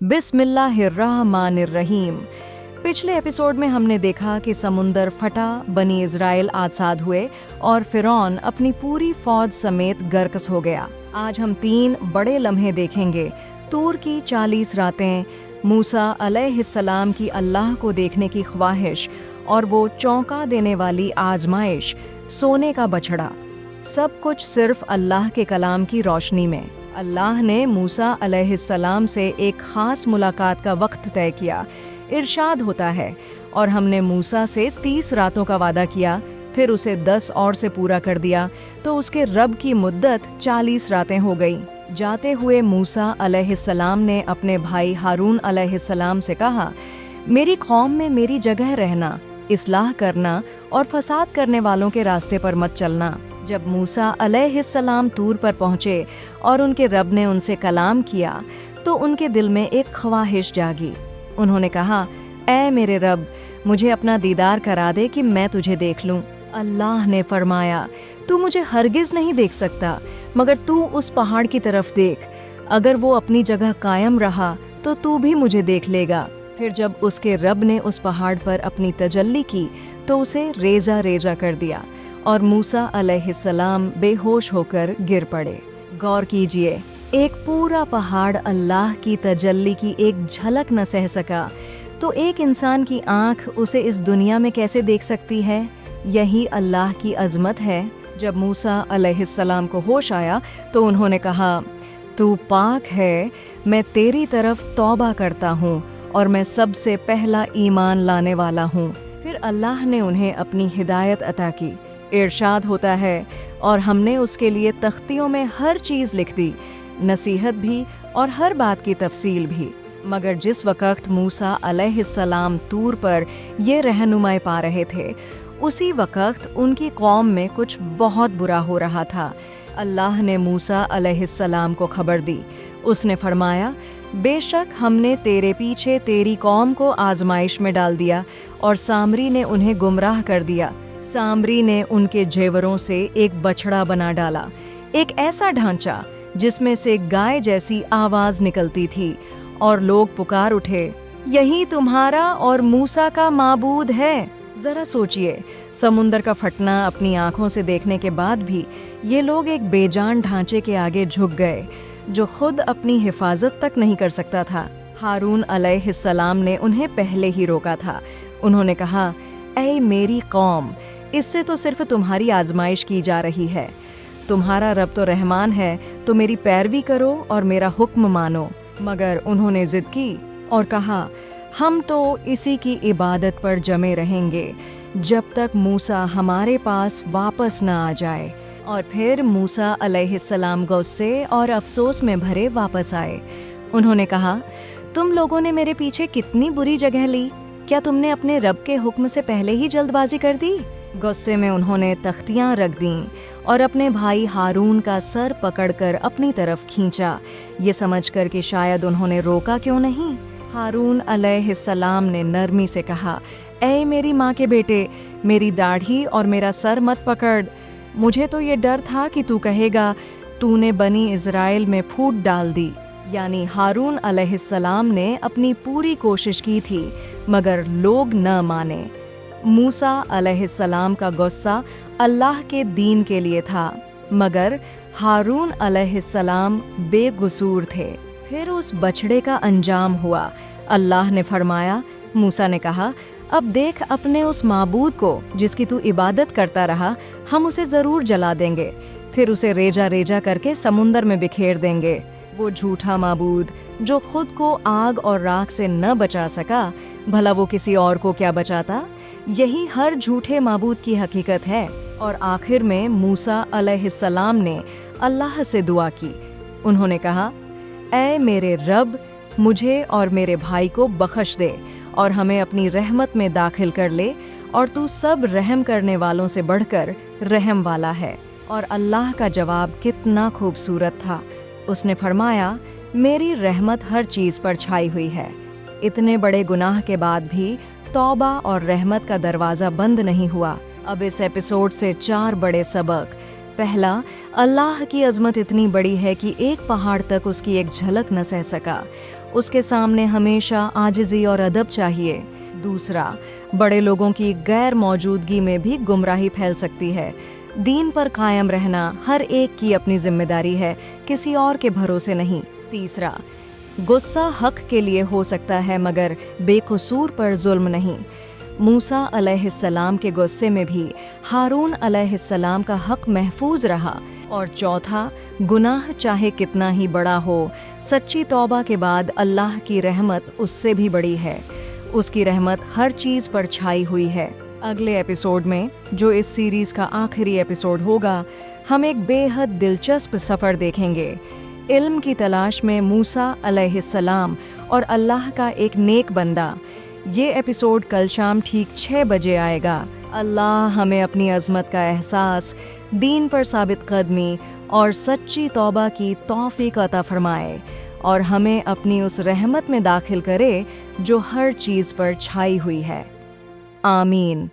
बिस्मिल्लाहिर्रहमानिर्रहीम। पिछले एपिसोड में हमने देखा कि समुंदर फटा, बनी इज़राइल आज़ाद हुए और फिरौन अपनी पूरी फौज समेत गर्कस हो गया। आज हम 3 बड़े लम्हे देखेंगे। तूर की 40 रातें, मूसा अलैहिस्सलाम की अल्लाह को देखने की ख्वाहिश और वो चौंका देने वाली आजमाइश, सोने का बछड़ा। सब कुछ सिर्फ अल्लाह के कलाम की रोशनी में। अल्लाह ने मूसा अलैहिस्सलाम से एक ख़ास मुलाकात का वक्त तय किया। इरशाद होता है, और हमने मूसा से 30 रातों का वादा किया, फिर उसे 10 और से पूरा कर दिया, तो उसके रब की मुद्दत 40 रातें हो गई। जाते हुए मूसा अलैहिस्सलाम ने अपने भाई हारून अलैहिस्सलाम से कहा, मेरी कौम में मेरी जगह रहना, इस्लाह करना और फसाद करने वालों के रास्ते पर मत चलना। जब मूसा अलैहिस्सलाम तूर पर पहुँचे और उनके रब ने उनसे कलाम किया, तो उनके दिल में एक ख्वाहिश जागी। उन्होंने कहा, ऐ मेरे रब, मुझे अपना दीदार करा दे कि मैं तुझे देख लूं। अल्लाह ने फरमाया, तू मुझे हरगिज़ नहीं देख सकता, मगर तू उस पहाड़ की तरफ देख। अगर वो अपनी जगह कायम रहा तो तू भी मुझे देख लेगा। फिर जब उसके रब ने उस पहाड़ पर अपनी तजल्ली की तो उसे रेजा रेजा कर दिया और मूसा अलैहिस्सलाम बेहोश होकर गिर पड़े। गौर कीजिए, एक पूरा पहाड़ अल्लाह की तजल्ली की एक झलक न सह सका, तो एक इंसान की आँख उसे इस दुनिया में कैसे देख सकती है? यही अल्लाह की अज़मत है। जब मूसा अलैहिस्सलाम को होश आया तो उन्होंने कहा, तू पाक है, मैं तेरी तरफ तौबा करता हूँ और मैं सबसे पहला ईमान लाने वाला हूँ। फिर अल्लाह ने उन्हें अपनी हिदायत अता की। इरशाद होता है, और हमने उसके लिए तख्तियों में हर चीज़ लिख दी, नसीहत भी और हर बात की तफसील भी। मगर जिस वक़्त मूसा अलैहिस्सलाम तूर पर ये रहनुमाई पा रहे थे, उसी वक़्त उनकी कौम में कुछ बहुत बुरा हो रहा था। अल्लाह ने मूसा अलैहिस्सलाम को खबर दी। उसने फरमाया, बेशक हमने तेरे पीछे तेरी कौम को आजमाइश में डाल दिया और सामरी ने उन्हें गुमराह कर दिया। सामरी ने उनके जेवरों से एक बछड़ा बना डाला, एक ऐसा ढांचा जिसमें से गाय जैसी आवाज़ निकलती थी, और लोग पुकार उठे, यही तुम्हारा और मूसा का माबूद है। ज़रा सोचिए, समुंदर का फटना अपनी आँखों से देखने के बाद भी ये लोग एक बेजान ढांचे के आगे झुक गए जो खुद अपनी हिफाजत तक नहीं कर सकता था। हारून अलैहिस्सलाम ने उन्हें पहले ही रोका था। उन्होंने कहा, ऐ मेरी कौम, इससे तो सिर्फ तुम्हारी आजमाइश की जा रही है। तुम्हारा रब तो रहमान है, तो मेरी पैरवी करो और मेरा हुक्म मानो। मगर उन्होंने ज़िद की और कहा, हम तो इसी की इबादत पर जमे रहेंगे जब तक मूसा हमारे पास वापस न आ जाए। और फिर मूसा अलैहिस्सलाम गुस्से और अफसोस में भरे वापस आए। उन्होंने कहा, तुम लोगों ने मेरे पीछे कितनी बुरी जगह ली। क्या तुमने अपने रब के हुक्म से पहले ही जल्दबाजी कर दी? गुस्से में उन्होंने तख्तियाँ रख दीं और अपने भाई हारून का सर पकड़कर अपनी तरफ खींचा, ये समझकर कि शायद उन्होंने रोका क्यों नहीं। हारून अलैहिस्सलाम ने नरमी से कहा, ऐ मेरी माँ के बेटे, मेरी दाढ़ी और मेरा सर मत पकड़। मुझे तो ये डर था कि तू कहेगा, तूने बनी इज़राइल में फूट डाल दी। यानी हारून अलैहिस्सलाम ने अपनी पूरी कोशिश की थी, मगर लोग न माने। मूसा अलैहिस्सलाम का गुस्सा अल्लाह के दीन के लिए था, मगर हारून अलैहिस्सलाम बेगुसूर थे। फिर उस बछड़े का अंजाम हुआ। अल्लाह ने फरमाया, मूसा ने कहा, अब देख अपने उस माबूद को जिसकी तू इबादत करता रहा, हम उसे ज़रूर जला देंगे, फिर उसे रेजा रेजा करके समुंदर में बिखेर देंगे। वो झूठा माबूद जो खुद को आग और राख से न बचा सका, भला वो किसी और को क्या बचाता? यही हर झूठे माबूद की हकीकत है। और आखिर में मूसा अलैहिस्सलाम ने अल्लाह से दुआ की। उन्होंने कहा, ऐ मेरे रब, मुझे और मेरे भाई को बख्श दे और हमें अपनी रहमत में दाखिल कर ले, और तू सब रहम करने वालों से बढ़कर रहम वाला है। और अल्लाह का जवाब कितना खूबसूरत था। उसने फरमाया, मेरी रहमत हर चीज़ पर छाई हुई है। इतने बड़े गुनाह के बाद भी तौबा और रहमत का दरवाज़ा बंद नहीं हुआ। अब इस एपिसोड से 4 बड़े सबक। पहला, अल्लाह की अज़मत इतनी बड़ी है कि एक पहाड़ तक उसकी एक झलक न सह सका। اس کے سامنے ہمیشہ عاجزی اور ادب چاہیے۔ دوسرا، بڑے لوگوں کی غیر موجودگی میں بھی گمراہی پھیل سکتی ہے۔ دین پر قائم رہنا ہر ایک کی اپنی ذمہ داری ہے، کسی اور کے بھروسے نہیں۔ تیسرا، غصہ حق کے لیے ہو سکتا ہے مگر بے قصور پر ظلم نہیں۔ موسیٰ علیہ السلام کے غصے میں بھی ہارون علیہ السلام کا حق محفوظ رہا۔ اور چوتھا، گناہ چاہے کتنا ہی بڑا ہو، سچی توبہ کے بعد اللہ کی رحمت اس سے بھی بڑی ہے۔ اس کی رحمت ہر چیز پر چھائی ہوئی ہے۔ اگلے ایپیسوڈ میں، جو اس سیریز کا آخری ایپیسوڈ ہوگا، ہم ایک بے حد دلچسپ سفر دیکھیں گے۔ علم کی تلاش میں موسیٰ علیہ السلام اور اللہ کا ایک نیک بندہ۔ یہ ایپیسوڈ کل شام ٹھیک 6 بجے آئے گا۔ اللہ ہمیں اپنی عظمت کا احساس، دین پر ثابت قدمی اور سچی توبہ کی توفیق عطا فرمائے، اور ہمیں اپنی اس رحمت میں داخل کرے جو ہر چیز پر چھائی ہوئی ہے۔ آمین۔